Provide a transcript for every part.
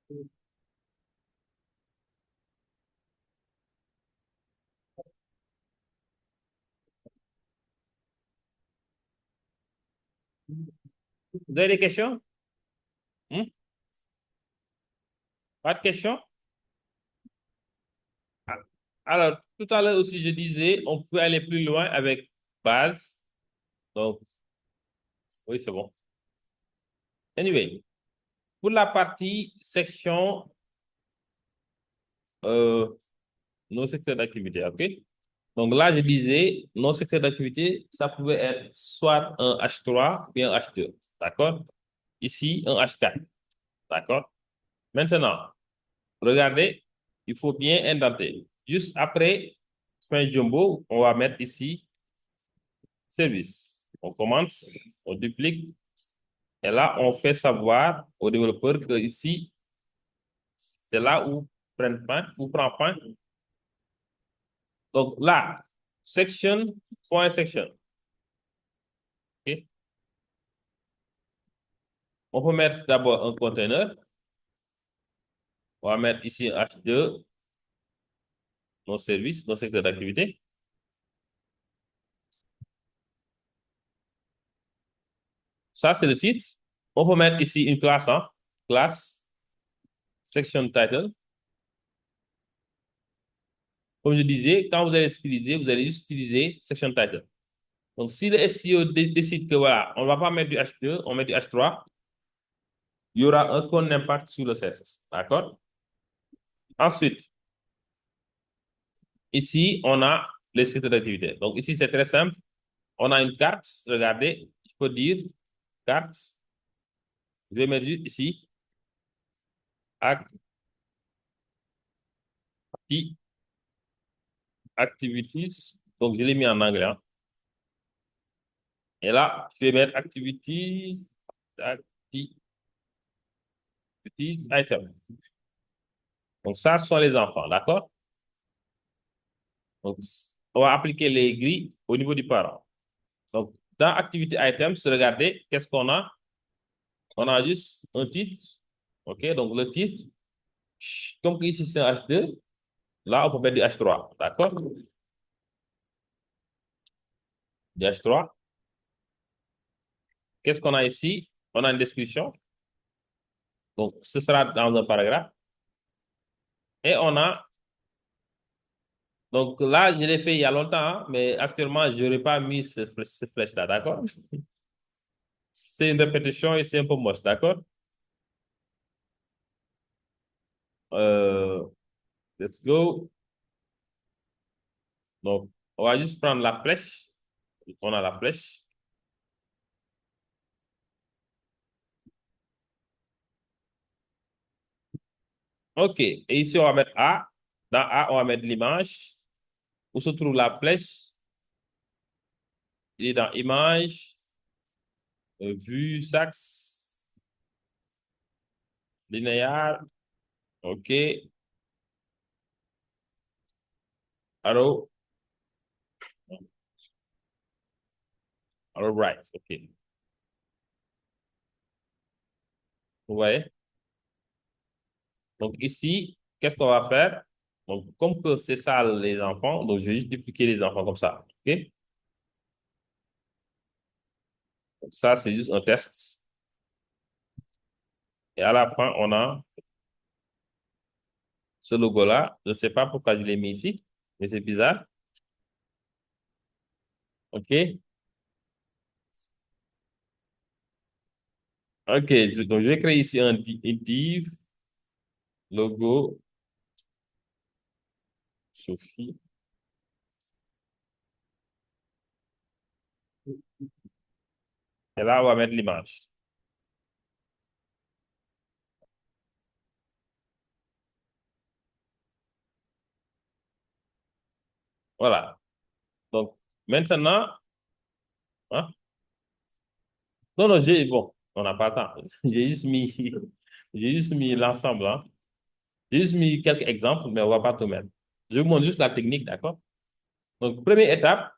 Vous avez des questions? Hmm? Pas de questions? Ah, alors, tout à l'heure aussi, je disais, on peut aller plus loin avec base. Donc, oui, c'est bon. Anyway, pour la partie section, euh, nos secteurs d'activité, OK? Donc là, je disais, nos secteurs d'activité, ça pouvait être soit un H3 ou un H2. D'accord? Ici, un H4. D'accord? Maintenant, regardez, il faut bien indenter. Juste après fin jumbo, on va mettre ici service. On commence, on duplique, et là, on fait savoir au développeur que ici, c'est là où prend fin. Donc là, section, point section. OK? On peut mettre d'abord un conteneur. On va mettre ici H2, nos services, nos secteurs d'activité. Ça, c'est le titre. On peut mettre ici une classe, hein? Classe, section title. Comme je disais, quand vous allez utiliser, vous allez juste utiliser section title. Donc, si le SEO décide que voilà, on ne va pas mettre du H2, on met du H3, il y aura un impact sur le CSS. D'accord? Ensuite, ici, on a les secteurs d'activité. Donc, ici, c'est très simple. On a une carte. Regardez, je peux dire carte. Je vais mettre ici activities. Donc, je l'ai mis en anglais, hein. Et là, je vais mettre activities items. Donc, ça, ce sont les enfants, d'accord? Donc, on va appliquer les grilles au niveau du parent. Donc, dans activity items, regardez, qu'est-ce qu'on a? On a juste un titre. OK? Donc, le titre, comme ici, c'est un H2, là, on peut mettre du H3, d'accord? Du H3. Qu'est-ce qu'on a ici? On a une description. Donc, ce sera dans un paragraphe. Et on a, donc là, je l'ai fait il y a longtemps, hein, mais actuellement, je n'aurais pas mis ce flèche-là, d'accord? C'est une répétition et c'est un peu moche, d'accord? Euh, let's go. Donc, on va juste prendre la flèche. On a la flèche. OK. Et ici, on va mettre A. Dans A, on va mettre l'image. Où se trouve la flèche? Il est dans image, vue, axe, linéaire. OK. Arrow. Arrow right. OK. Vous voyez? Donc ici, qu'est-ce qu'on va faire? Donc, comme que c'est ça les enfants, donc je vais juste dupliquer les enfants comme ça. OK? Donc ça, c'est juste un test. Et à la fin, on a ce logo-là. Je ne sais pas pourquoi je l'ai mis ici, mais c'est bizarre. OK? OK. Donc, je vais créer ici une div logo Sophie. Et là, on va mettre l'image. Voilà. Donc, maintenant, hein? Non, non, bon, on n'a pas le temps. J'ai juste mis l'ensemble, hein. J'ai juste mis quelques exemples, mais on ne va pas tout mettre. Je vous montre juste la technique, d'accord? Donc, première étape,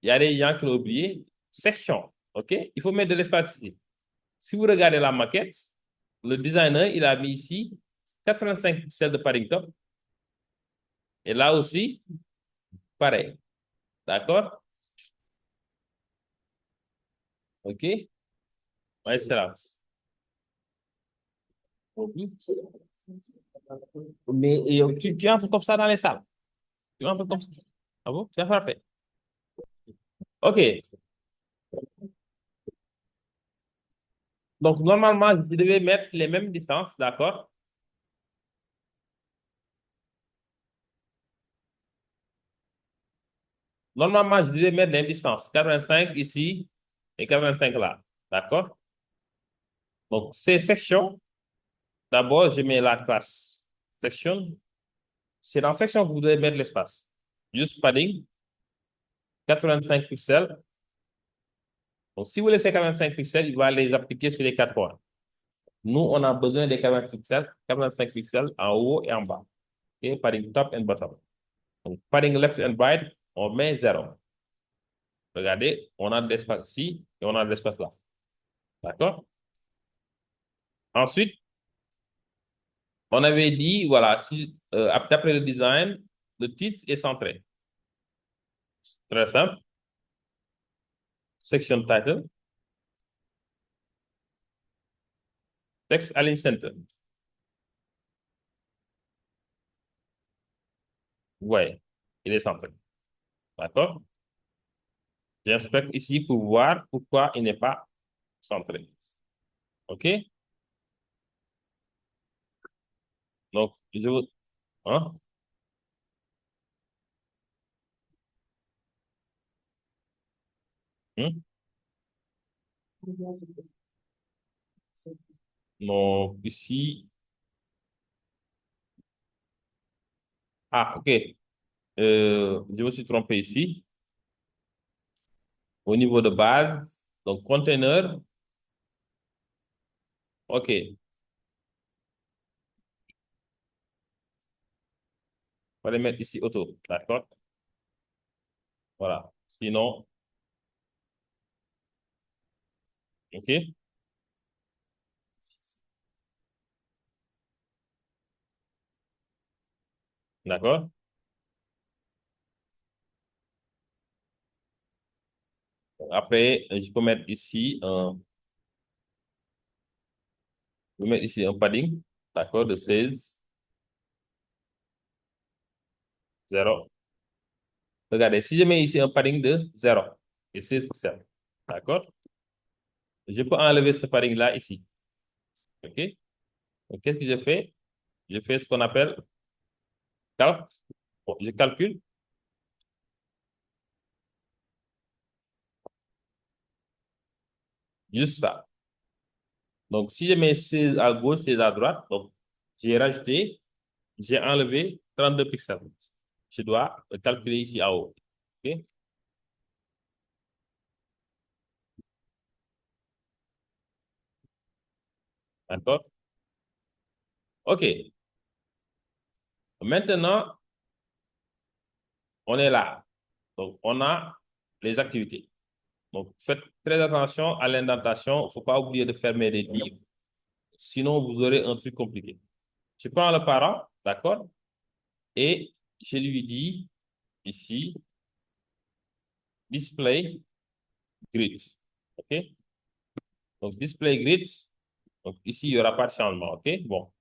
il y a des gens qui l'ont oublié, section, OK? Il faut mettre de l'espace ici. Si vous regardez la maquette, le designer, il a mis ici 85 pixels de padding top. Et là aussi, pareil. D'accord? OK? Ouais, c'est là. Mais tu entres comme ça dans les salles. Tu entres comme ça. Ah bon? Tu as frappé. OK. Donc, normalement, je devais mettre les mêmes distances, d'accord? Normalement, je devais mettre les mêmes distances. 85 ici et 85 là. D'accord? Donc, ces sections, d'abord, je mets la classe section. C'est dans section que vous devez mettre l'espace. Juste padding, 85 pixels. Donc, si vous laissez 85 pixels, il va les appliquer sur les quatre coins. Nous, on a besoin des 85 pixels en haut et en bas. OK? Padding top and bottom. Donc, padding left and right, on met 0. Regardez, on a de l'espace ici et on a de l'espace là. D'accord? Ensuite, on avait dit, voilà, si, d'après le design, le titre est centré. Très simple. Section title. Text align center. Ouais, il est centré. D'accord? J'inspecte ici pour voir pourquoi il n'est pas centré. OK? Donc, je vous... Hein? Hmm? Donc, ici... Ah, OK. Je me suis trompé ici. Au niveau de base, donc container, OK. On va les mettre ici auto. D'accord? Voilà. Sinon, OK? D'accord? Après, je peux mettre ici un padding, d'accord, de 16, 0. Regardez, si je mets ici un padding de 0 et 16%, d'accord? Je peux enlever ce padding-là ici, OK? Donc, qu'est-ce que je fais? Je fais ce qu'on appelle calc. Bon, je calcule juste ça. Donc, si je mets 16 à gauche, 16 à droite, donc j'ai enlevé 32 pixels. Je dois calculer ici en haut. OK? D'accord? OK. Maintenant, on est là. Donc, on a les activités. Donc, faites très attention à l'indentation. Il ne faut pas oublier de fermer les livres. Sinon, vous aurez un truc compliqué. Je prends le parent, d'accord? Et je lui dis ici, display grid. OK? Donc, display grid. Donc, ici, il n'y aura pas de changement. OK? Bon,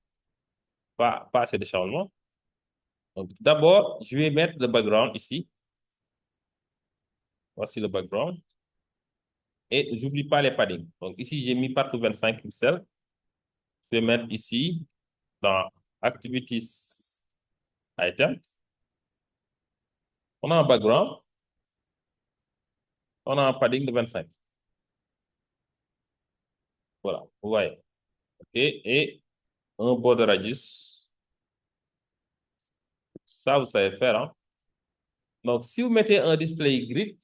pas assez de changement. Donc, d'abord, je vais mettre le background ici. Voici le background. Et j'oublie pas les paddings. Donc, ici, j'ai mis partout 25 pixels. Je vais mettre ici, dans Activities Items. On a un background. On a un padding de 25. Voilà, vous voyez. OK? Et un border radius. Ça, vous savez faire, hein? Donc, si vous mettez un display grid,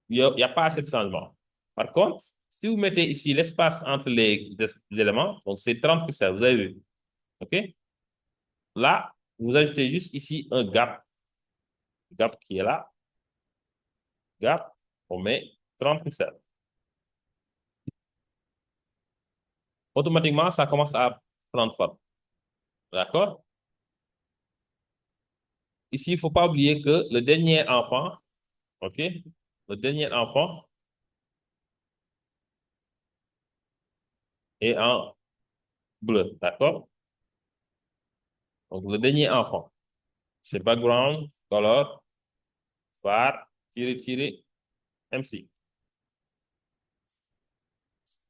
il y a pas assez de changement. Par contre, si vous mettez ici l'espace entre les éléments, donc c'est 30 pixels, vous avez vu. OK? Là, vous ajoutez juste ici un gap. Gap qui est là. Gap, on met 30 pixels. automatiquement, ça commence à prendre forme. D'accord? Ici, il ne faut pas oublier que le dernier enfant, OK? Le dernier enfant est en bleu. D'accord? Donc, le dernier enfant, c'est background, color, var, MC.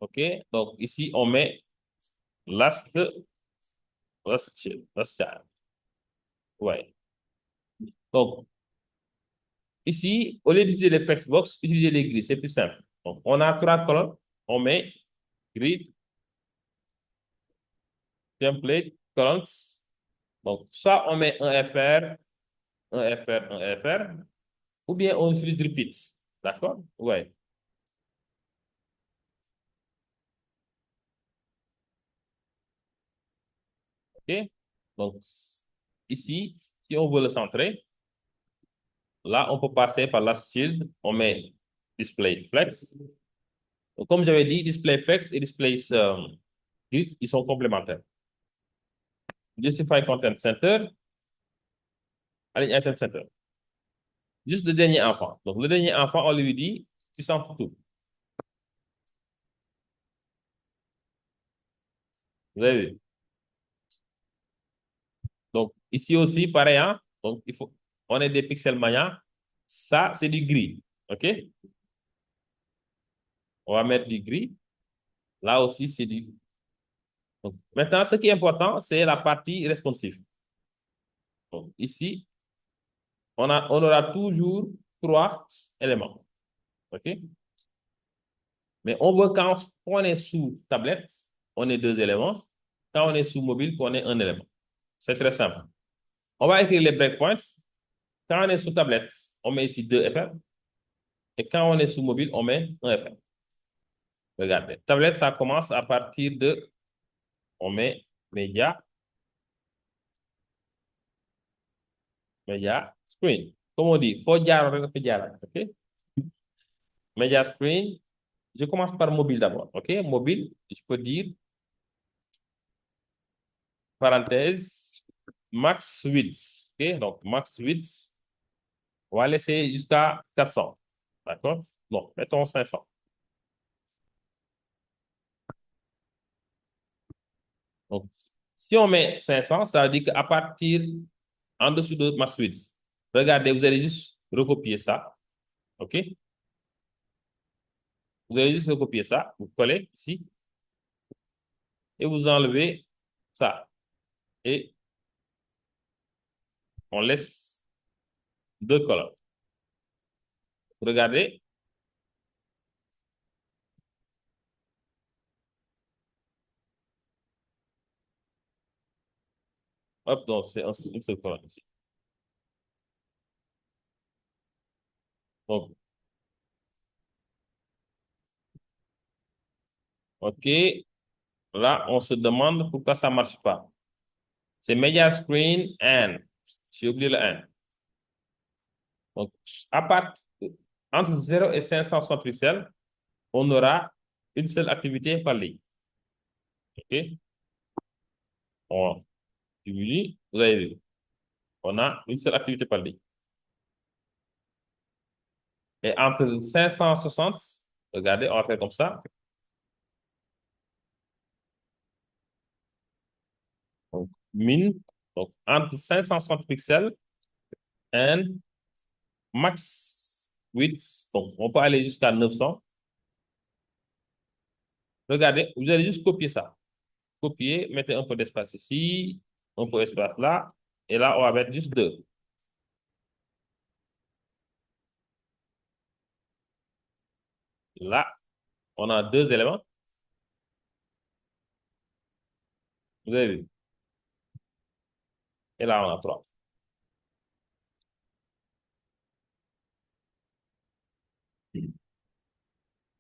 OK? Donc, ici, on met last child. Ouais. Donc, ici, au lieu d'utiliser les flexbox, utilisez les grilles. C'est plus simple. Donc, on a trois colonnes. On met grid, template, columns. Donc, soit on met un FR, un FR, un FR, ou bien on utilise repeat. D'accord? Ouais. OK? Donc, ici, si on veut le centrer, là, on peut passer par last shield. On met display flex. Donc, comme j'avais dit, display flex et display grid, ils sont complémentaires. Justify content center, align item center. Juste le dernier enfant. Donc, le dernier enfant, on lui dit, tu centres tout. Vous avez vu? Donc, ici aussi, pareil, hein? Donc, on est des pixels maya. Ça, c'est du gris. OK? On va mettre du gris. Là aussi, c'est du. Donc, maintenant, ce qui est important, c'est la partie responsive. Donc, ici, on aura toujours trois éléments. OK? Mais on veut quand on est sous tablette, on est deux éléments. Quand on est sous mobile, on est un élément. C'est très simple. On va écrire les breakpoints. Quand on est sous tablette, on met ici 2 FR. Et quand on est sous mobile, on met un FR. Regardez. Tablette, ça commence à partir de, on met média, média, screen. Comme on dit, faut dire, OK? Média screen. Je commence par mobile d'abord. OK? Mobile, je peux dire, parenthèse, max width. OK? Donc, max width, on va laisser jusqu'à 400. D'accord? Non, mettons 500. Donc, si on met 500, ça veut dire qu'à partir, en dessous de max width, regardez, vous allez juste recopier ça. OK? Vous allez juste recopier ça, vous collez ici, et vous enlevez ça. Et on laisse deux colonnes. Regardez. Hop, donc c'est une seule colonne ici. Donc, OK. Là, on se demande pourquoi ça ne marche pas. C'est Media Screen and. J'ai oublié le and. Donc, à partir entre 0 et 560 pixels, on aura une seule activité par ligne. OK? On diminue, vous avez vu. On a une seule activité par ligne. Et entre 560, regardez, on va faire comme ça. Donc, min, donc entre 560 pixels et max width. Donc, on peut aller jusqu'à 900. Regardez, vous allez juste copier ça. Copier, mettez un peu d'espace ici, un peu d'espace là, et là, on va mettre juste deux. Là, on a deux éléments. Vous avez vu? Et là, on a trois.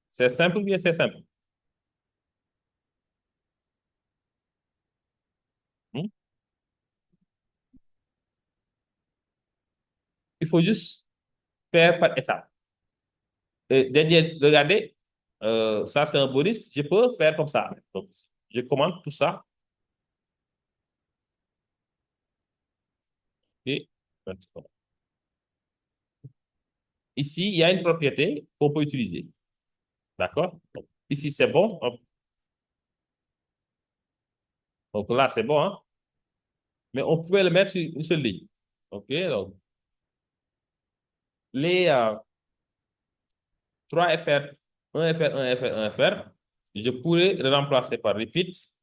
C'est simple ou bien c'est simple? Hmm? Il faut juste faire par étapes. Et derrière, regardez, ça c'est un bonus. Je peux faire comme ça. Donc, Je commande tout ça. Et ici, il y a une propriété qu'on peut utiliser. D'accord? Donc, ici, c'est bon. Donc là, c'est bon, hein? Mais on pouvait le mettre sur une seule ligne. OK? Donc, les 3 FR, 1 FR, 1 FR, 1 FR, je pourrais le remplacer par repeat.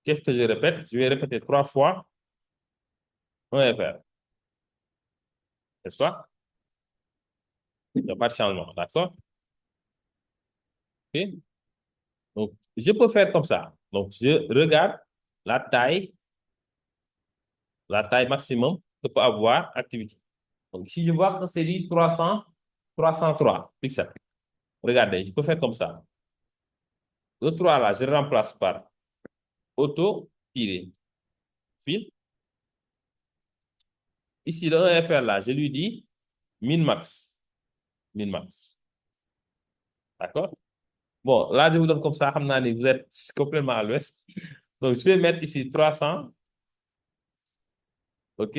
Qu'est-ce que je répète? Je vais répéter 3 fois 1 FR. N'est-ce pas? Il n'y a pas de changement. D'accord? OK? Donc, je peux faire comme ça. Donc, je regarde la taille maximum que peut avoir activité. Donc, si je vois que c'est dit 303 pixels, regardez, je peux faire comme ça. Le 3 là, je le remplace par auto-tirer fil. Ici, le 1FR là, je lui dis min-max. Min-max. D'accord? Bon, là, je vous donne comme ça, vous êtes complètement à l'ouest. Donc, je vais mettre ici 300, OK,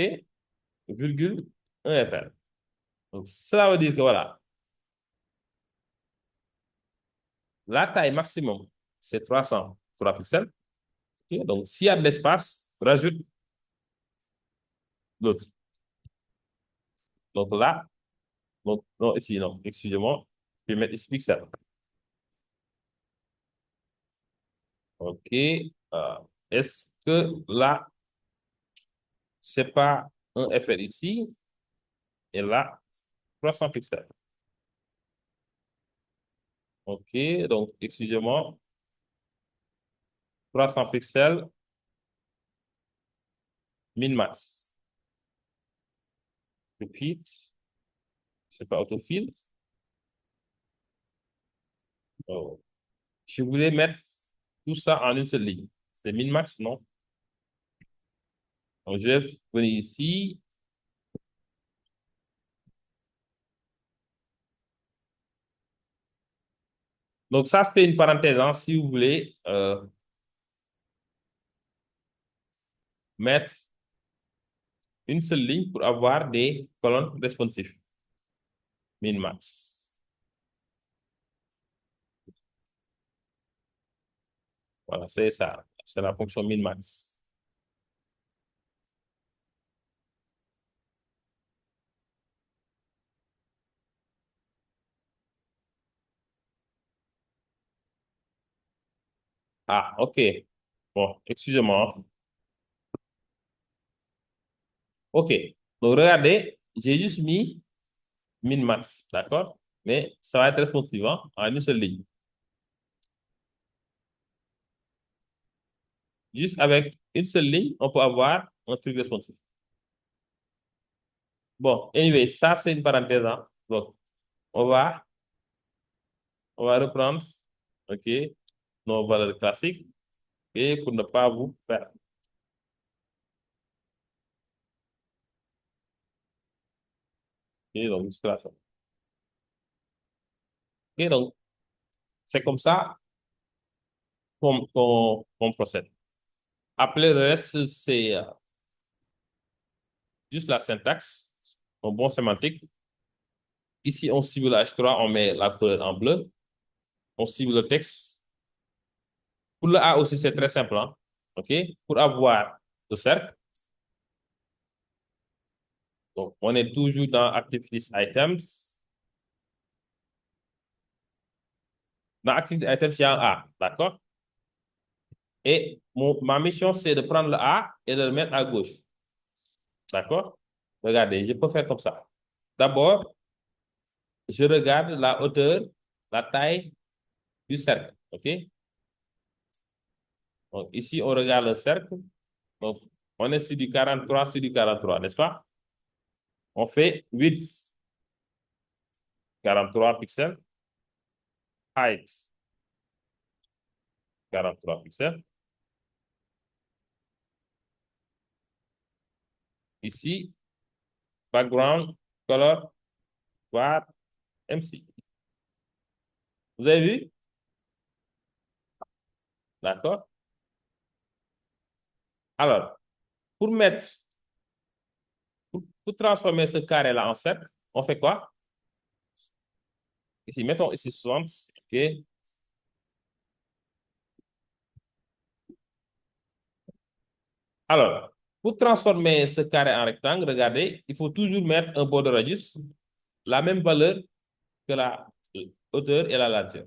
virgule 1FR. Donc, cela veut dire que voilà, la taille maximum, c'est 303 pixels. OK? Donc, s'il y a de l'espace, rajoute l'autre. Donc là, donc, non, ici, non, excusez-moi, je vais mettre ici pixel. OK. Est-ce que là, c'est pas un FR ici et là, 300 pixels? OK. Donc, excusez-moi, 300 pixels, min-max. Repeat. C'est pas autofill. Oh. Je voulais mettre tout ça en une seule ligne. C'est min-max, non? Donc, je vais venir ici. Donc, ça, c'est une parenthèse, hein, si vous voulez mettre une seule ligne pour avoir des colonnes responsives. Min-max. Voilà, c'est ça. C'est la fonction min-max. Ah, OK. Bon, excusez-moi. OK. Donc, regardez, j'ai juste mis min-max, d'accord? Mais ça va être responsive, hein, en une seule ligne. Juste avec une seule ligne, on peut avoir un truc responsif. Bon, anyway, ça, c'est une parenthèse, hein. Donc, on va, on va reprendre, OK, nos valeurs classiques et pour ne pas vous perdre. OK, donc, jusque-là, ça. OK, donc, c'est comme ça qu'on procède. Après, le reste, c'est juste la syntaxe, un bon sémantique. Ici, on cible H3, on met la couleur en bleu. On cible le texte. Pour le A aussi, c'est très simple, hein. OK? Pour avoir le cercle, donc on est toujours dans Activities Items. Dans Activities Items, il y a un A, d'accord? Et ma mission, c'est de prendre le A et de le mettre à gauche. D'accord? Regardez, je peux faire comme ça. D'abord, je regarde la hauteur, la taille du cercle. OK? Donc, ici, on regarde le cercle. Donc, on est sur du 43 sur du 43, n'est-ce pas? On fait width 43 pixels, height 43 pixels. Ici, background, color, var, MC. Vous avez vu? D'accord? Alors, pour mettre, pour transformer ce carré-là en cercle, on fait quoi? Ici, mettons ici 60. OK. Alors, pour transformer ce carré en rectangle, regardez, il faut toujours mettre un bordereau de radius, la même valeur que la hauteur et la largeur.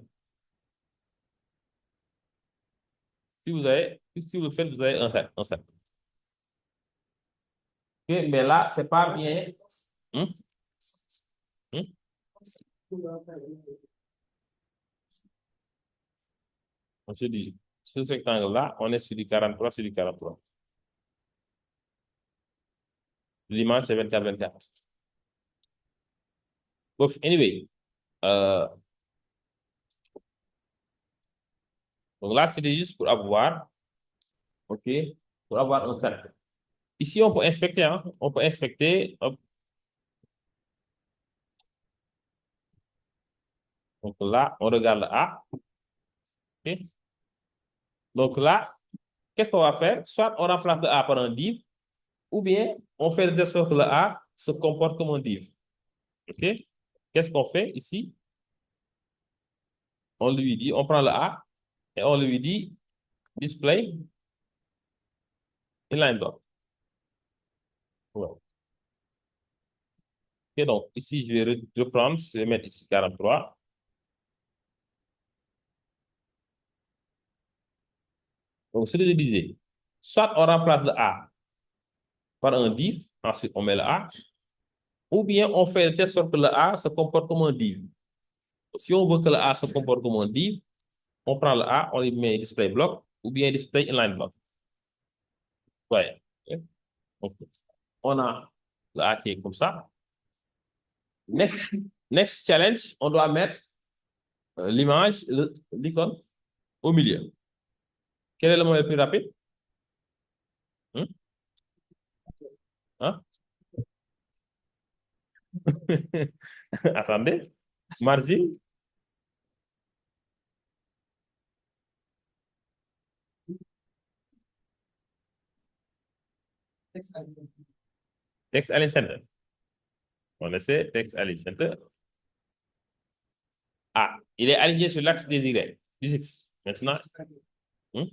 Si vous le faites, vous avez un cercle. OK, mais là, c'est pas bien. Hmm? Hmm? On se dit, ce rectangle-là, on est sur du 43 sur du 43. L'image, c'est 24. Bref, anyway. euh, donc là, c'était juste pour avoir, OK, pour avoir un cercle. Ici, on peut inspecter, hein. On peut inspecter. Hop. Donc là, on regarde le A. OK. Donc là, qu'est-ce qu'on va faire? Soit on remplace le A par un div, ou bien on fait de sorte que le A se comporte comme un div. OK? Qu'est-ce qu'on fait ici? On lui dit, on prend le A et on lui dit display inline block. Ouais. OK, donc ici, je vais reprendre, je vais mettre ici 43. Donc, ce que je disais, soit on remplace le A par un div, ensuite on met le A, ou bien on fait de telle sorte que le A se comporte comme un div. Si on veut que le A se comporte comme un div, on prend le A, on lui met display block, ou bien display inline block. Ouais. OK. Donc, on a le A qui est comme ça. Next, next challenge, on doit mettre l'image, l'icône au milieu. Quel est le moyen le plus rapide? Hein? Hein? Attendez. Margin. Text align center. On essaie text align center. Ah, il est aligné sur l'axe désiré. Du X. Maintenant, hein?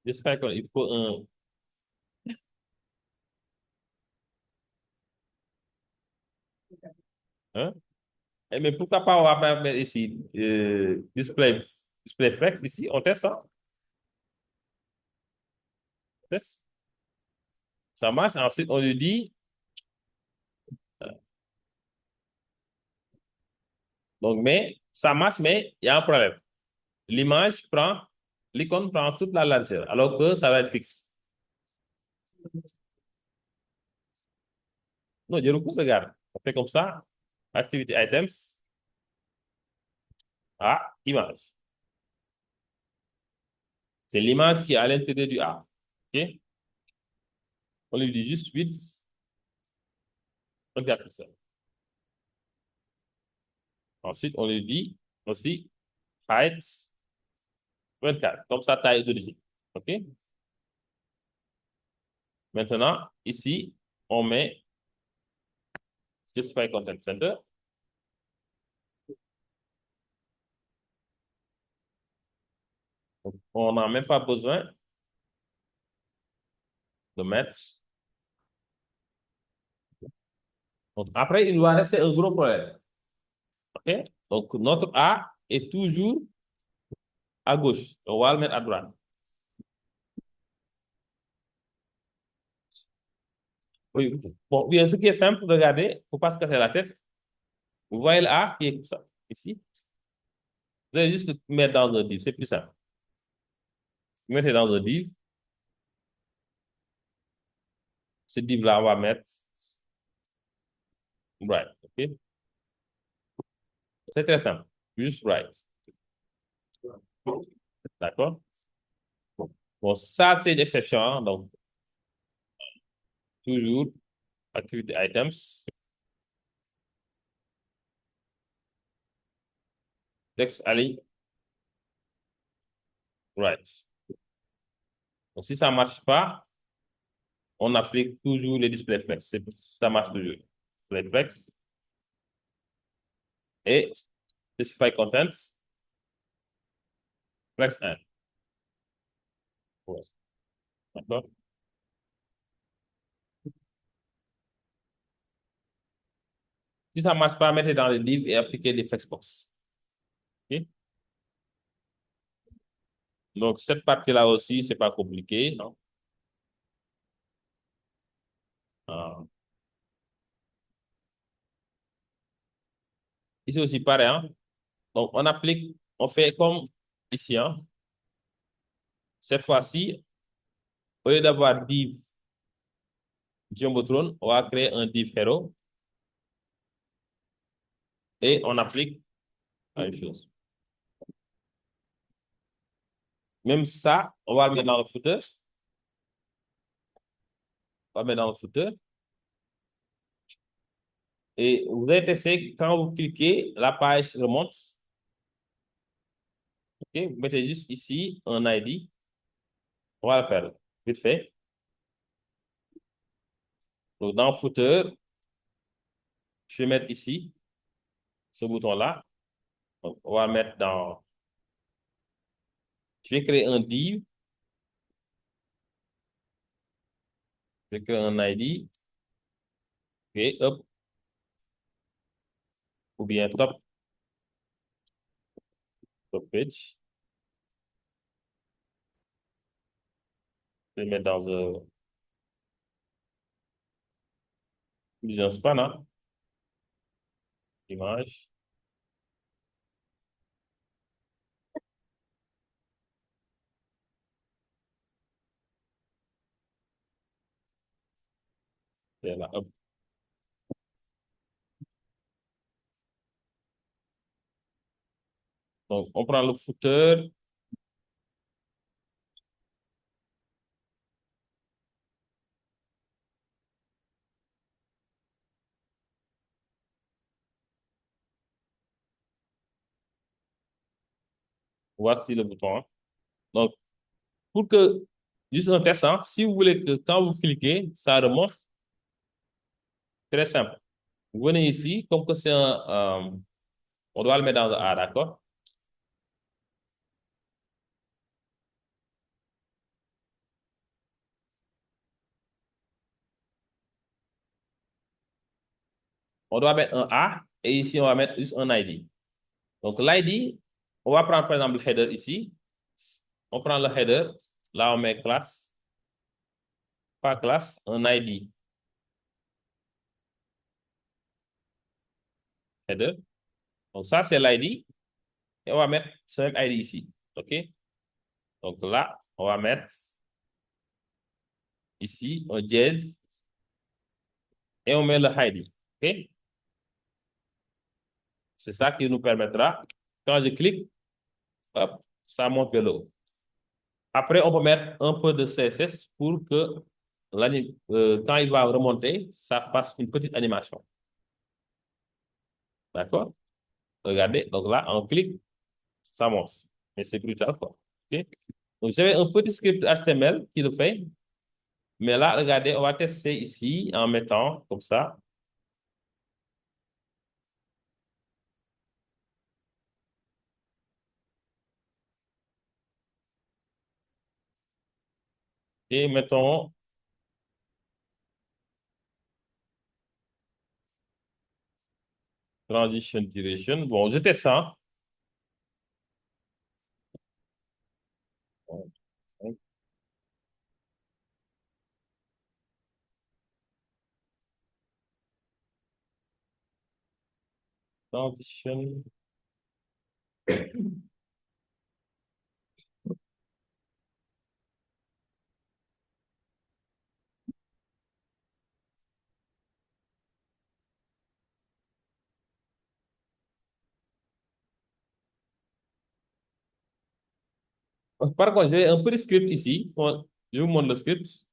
J'espère qu'il faut un. Hein? Mais pourquoi pas on va pas mettre ici display flex ici, on teste ça. Test. Ça marche. Ensuite, on lui dit. Donc, mais ça marche, mais il y a un problème. L'image prend, l'icône prend toute la largeur, alors que ça va être fixe. Non, du coup, regarde. On fait comme ça. Activity items. A, image. C'est l'image qui est à l'intérieur du A. OK? On lui dit juste width 24%. Ensuite, on lui dit aussi height 24, comme ça, taille d'origine. OK? Maintenant, ici, on met Justify Content Center. Donc, on n'a même pas besoin de mettre. Donc, après, il va rester un gros problème. OK? Donc, notre A est toujours à gauche. On va le mettre à droite. Oui. Bon, bien, ce qui est simple, regardez, il ne faut pas se casser la tête. Vous voyez le A qui est comme ça, ici. Vous allez juste le mettre dans un div, c'est plus simple. Vous mettez dans un div. Ce div-là, on va mettre right. OK? C'est très simple. Juste right. D'accord? Bon, ça, c'est une exception, hein. Donc, toujours, activity items, text alley, right. Donc, si ça ne marche pas, on applique toujours les displayFlex. Ça marche toujours. DisplayFlex et specify contents, flex 1. Ouais. D'accord? Si ça ne marche pas, mettez dans le livre et appliquez des flexbox. OK? Donc, cette partie-là aussi, c'est pas compliqué, non? Ah. Ici aussi, pareil, hein? Donc, on applique, on fait comme ici, hein? Cette fois-ci, au lieu d'avoir div Jumbotron, on va créer un div hero et on applique la même chose. Même ça, on va le mettre dans le footer. On va le mettre dans le footer. Et vous allez tester, quand vous cliquez, la page remonte. OK? Vous mettez juste ici un ID. On va le faire vite fait. Donc, dans le footer, je vais mettre ici ce bouton-là. Donc, on va mettre dans. Je vais créer un div. Je vais créer un ID. Et hop, ou bien top page. Je vais mettre dans un span, hein, image. Et là, hop. Donc, on prend le footer. Voici le bouton, hein. Donc, pour que, juste un test, hein, si vous voulez que quand vous cliquez, ça remonte, très simple. Vous venez ici, comme que c'est on doit le mettre dans un A, d'accord? On doit mettre un A et ici, on va mettre juste un ID. Donc, l'ID, on va prendre par exemple le header ici. On prend le header. Là, on met classe. Pas classe, un ID. Header. Donc, ça, c'est l'ID. Et on va mettre ce même ID ici. OK? Donc là, on va mettre ici un dièse et on met le ID. OK? C'est ça qui nous permettra, quand je clique, hop, ça monte vers le haut. Après, on peut mettre un peu de CSS pour que quand il va remonter, ça fasse une petite animation. D'accord? Regardez, donc là, on clique, ça monte. Mais c'est brutal, quoi. OK? Donc, j'avais un petit script HTML qui le fait. Mais là, regardez, on va tester ici en mettant comme ça. Et mettons transition duration. Bon, je teste ça. Transition. Par contre, j'ai un petit script ici. Bon, je vous montre le script.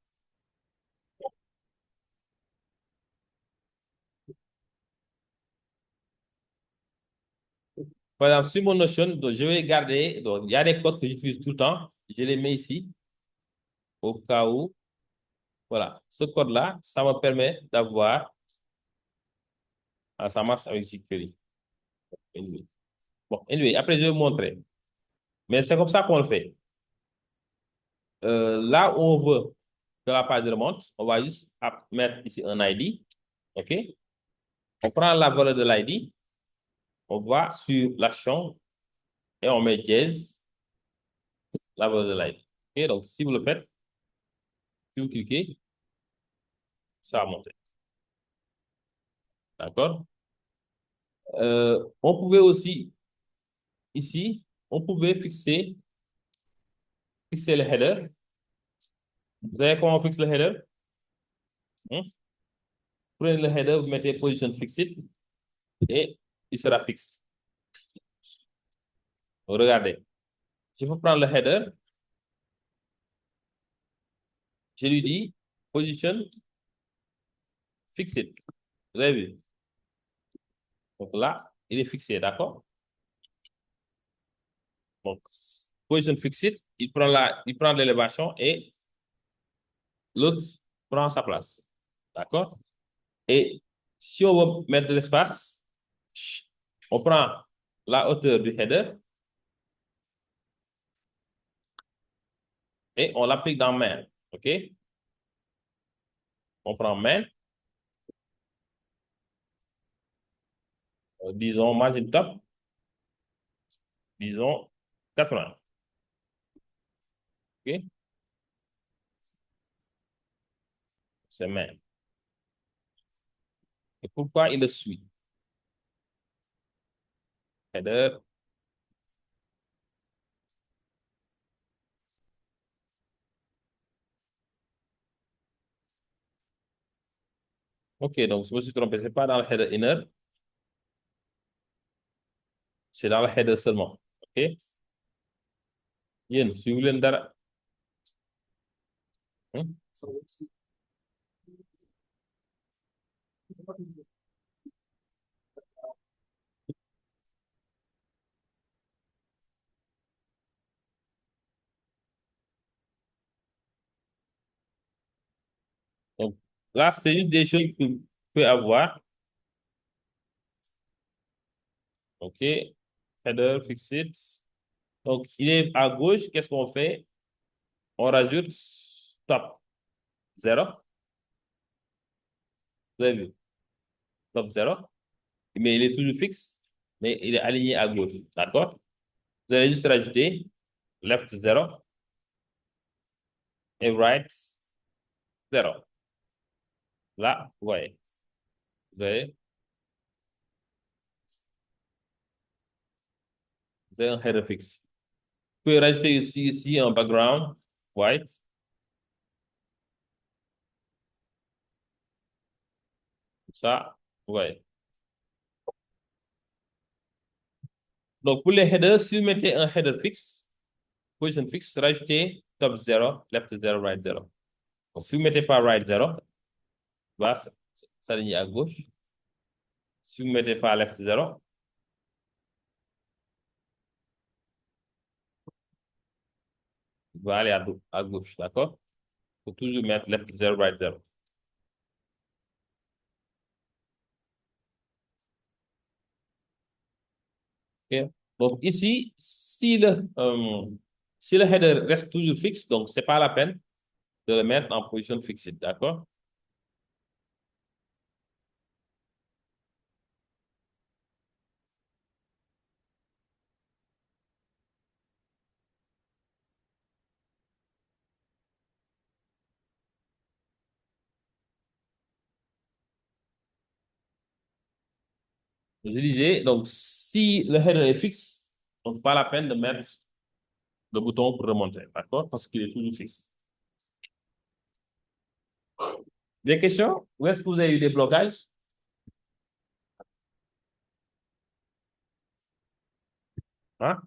Par exemple, sur mon Notion, donc je vais garder. Donc, il y a des codes que j'utilise tout le temps. Je les mets ici. au cas où, voilà, ce code-là, ça me permet d'avoir, ça marche avec jQuery. Anyway. Bon, anyway, après je vais vous montrer. Mais c'est comme ça qu'on le fait. Là où on veut que la page remonte, on va juste mettre ici un ID. OK? On prend la valeur de l'ID, on va sur l'action et on met dièse la valeur de l'ID. OK? Donc, si vous le faites, si vous cliquez, ça va monter. D'accord? On pouvait aussi, ici, on pouvait fixer le header. Vous savez comment on fixe le header? Hmm? Prenez le header, vous mettez position fixed et il sera fixe. Regardez. Je peux prendre le header. Je lui dis position fixed. Vous avez vu? Donc là, il est fixé, d'accord? Donc, position fixed, il prend l'élévation et l'autre prend sa place. D'accord? Et si on veut mettre de l'espace, on prend la hauteur du header et on l'applique dans main. OK? On prend main, disons margin top, disons 80. OK? C'est main. Et pourquoi il le suit? Header. OK, donc je me suis trompé. Ce n'est pas dans le header inner, c'est dans le header seulement. OK? Yen, si vous voulez dara. Hmm? Donc, là, c'est une des choses que vous pouvez avoir. OK? Header, fixed. Donc, il est à gauche. Qu'est-ce qu'on fait? On rajoute top 0. Vous avez vu? Top 0. Mais il est toujours fixe, mais il est aligné à gauche. D'accord? Vous allez juste rajouter left 0 et right 0. Là, vous voyez. Vous avez un header fixe. Vous pouvez rajouter ici un background white. Ça, vous voyez. Donc, pour les headers, si vous mettez un header fixe, position fixe, rajoutez top 0, left 0, right 0. Donc, si vous ne mettez pas right 0, va s'aligner à gauche. Si vous ne mettez pas left 0, il va aller à gauche, d'accord? Il faut toujours mettre left 0, right 0. Ok. Donc ici, si le header reste toujours fixe, donc ce n'est pas la peine de le mettre en position fixée, d'accord? Je disais, donc si le header est fixe, donc pas la peine de mettre le bouton pour remonter, d'accord? Parce qu'il est toujours fixe. Des questions? Où est-ce que vous avez eu des blocages? Hein?